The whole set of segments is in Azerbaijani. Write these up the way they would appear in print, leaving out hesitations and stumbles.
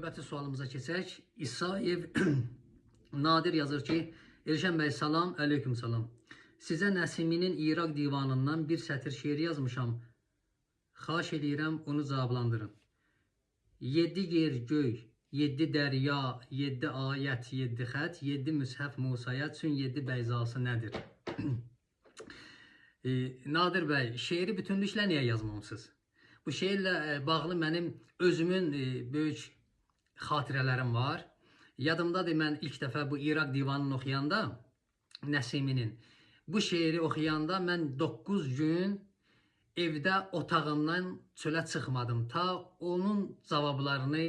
Növbəti sualımıza keçək. İsayev Nadir yazır ki, Elşən bəy salam, aleyküm salam. Sizə Nəsiminin İraq divanından bir sətir şeir yazmışam. Xahiş edirəm, onu cavablandırın. 7 yer göy, 7 dərya, 7 ayət, 7 xət, 7 müshəf Musaya, çün 7 bəyzası nədir? Nadir bəy, şeiri bütünlüklə niyə yazmamısınız? Bu şeirlə bağlı mənim özümün böyük xatirələrim var. Yadımdadır, mən ilk dəfə bu İraq divanını oxuyanda, Nəsiminin, bu şeiri oxuyanda mən 9 gün evdə otağımdan çölə çıxmadım. Ta onun cavablarını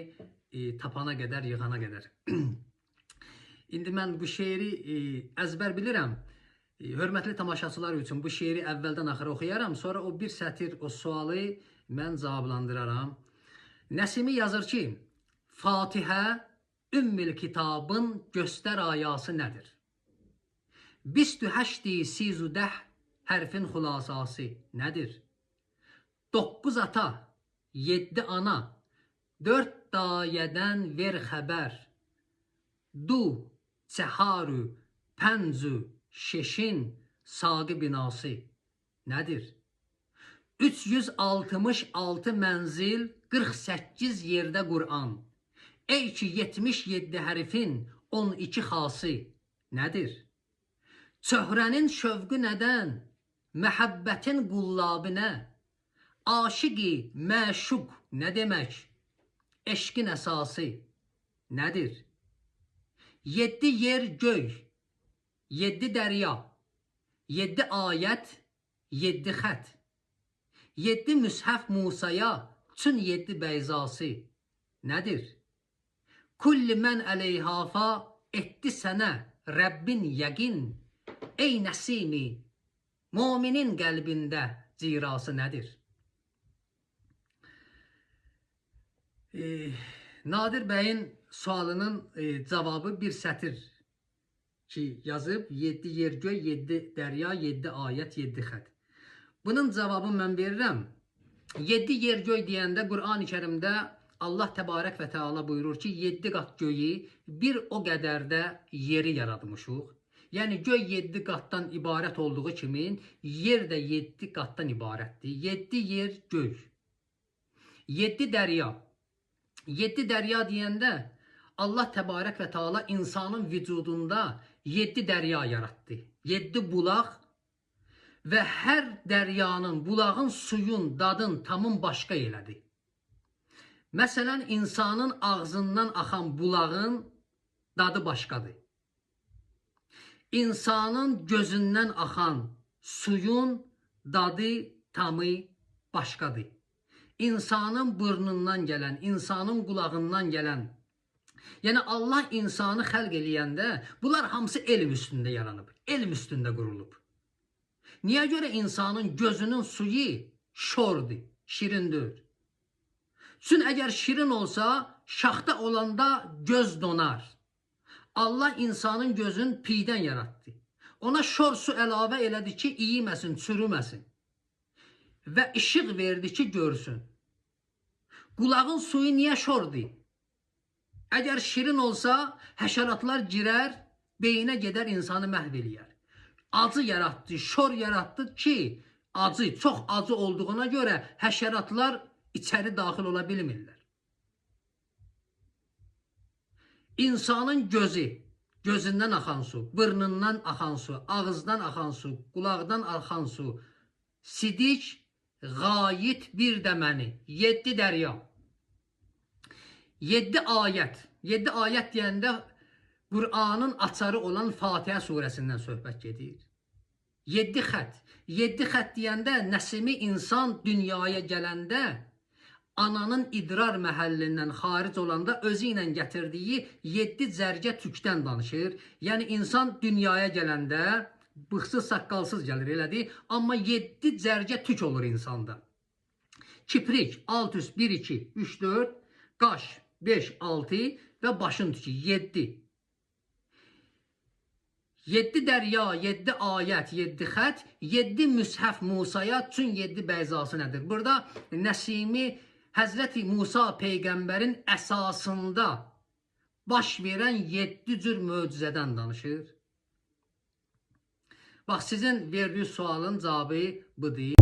tapana qədər, yığana qədər. İndi mən bu şeiri əzbər bilirəm. Hörmətli tamaşaçılar üçün bu şeiri əvvəldən axıra oxuyaram. Sonra o bir sətir, o sualı mən cavablandıraram. Nəsimi yazır ki, Fatihə Ümmül kitabın göstər ayası nədir? 28-10 hərfin xülasası nədir? 9 ata, 7 ana, 4 dayədən ver xəbər. Du, çəharu, pəncu, şeşin, saqı binası nədir? 366 mənzil, 48 yerdə Qur'an. Ey ki 77 hərfin 12 xası nədir? Çöhrənin şövqü nədən? Məhəbbətin qullabı nə? Aşiqi, məşuq nə demək? Eşqin əsası nədir? 7 yer göy, 7 dərya, 7 ayət, 7 xət, 7 müshəf Musaya, çün 7 bəyzası nədir? Kulli mən əleyhafa etdi sənə Rəbbin yəqin. Ey Nəsimi, müminin qəlbində cirası nədir? Nadir bəyin sualının cavabı bir sətir ki yazıb 7 yer göy, 7 dərya, 7 ayət, 7 xət. Bunun cavabını mən verirəm. 7 yer göy deyəndə Qur'an-ı Kərimdə Allah Təbarək və Teala buyurur ki, 7 qat göyü bir o qədər də yeri yaratmışıq. Yəni göy 7 qatdan ibarət olduğu kimi yer də 7 qatdan ibarətdir. 7 yer göy. 7 dərya. 7 dərya deyəndə Allah Təbarək və Teala insanın vücudunda 7 dərya yaratdı. 7 bulaq və hər dəryanın, bulağın, suyun, dadın tamın başqa elədi. Məsələn, insanın ağzından axan bulağın dadı başqadır. İnsanın gözündən axan suyun dadı, tamı başqadır. İnsanın burnundan gələn, insanın qulağından gələn, yəni Allah insanı xəlq eləyəndə bunlar hamısı elm üstündə yaranıb, elm üstündə qurulub. Niyə görə insanın gözünün suyu şordur, şirindir? Çünki əgər şirin olsa, şaxta olanda göz donar. Allah insanın gözünü piydən yaratdı. Ona şor su əlavə elədi ki, iyiməsin, çürüməsin. Və işıq verdi ki, görsün. Qulağın suyu niyə şordur? Əgər şirin olsa, həşəratlar girər, beyinə gedər, insanı məhv eləyər. Acı yaratdı, şor yaratdı ki, acı, çox acı olduğuna görə həşəratlar içəri daxil ola bilmirlər. İnsanın gözü, gözündən axan su, burnundan axan su, ağızdan axan su, qulaqdan axan su, sidik, qayit bir də məni, 7 dərya, 7 ayət. 7 ayət deyəndə Qur'anın açarı olan Fatihə surəsindən söhbət gedir. 7 xət. 7 xət deyəndə Nəsimi insan dünyaya gələndə ananın idrar məhəllindən xaric olanda özü ilə gətirdiyi 7 cərgə tükdən danışır. Yəni insan dünyaya gələndə bıxsız, saqqalsız gəlir, elədir. Amma 7 cərgə tük olur insanda. Kiprik, alt üst, 1, 2, 3, 4, qaş, 5, 6 və başın tükü, 7. 7 dərya, 7 ayət, 7 xət, 7 müshəf Musaya, çün 7 bəyzası nədir? Burada Nəsimi Həzrəti Musa peyğəmbərin əsasında baş verən 7 cür möcüzədən danışır. Bax, sizin verdiyi sualın cavabı budur.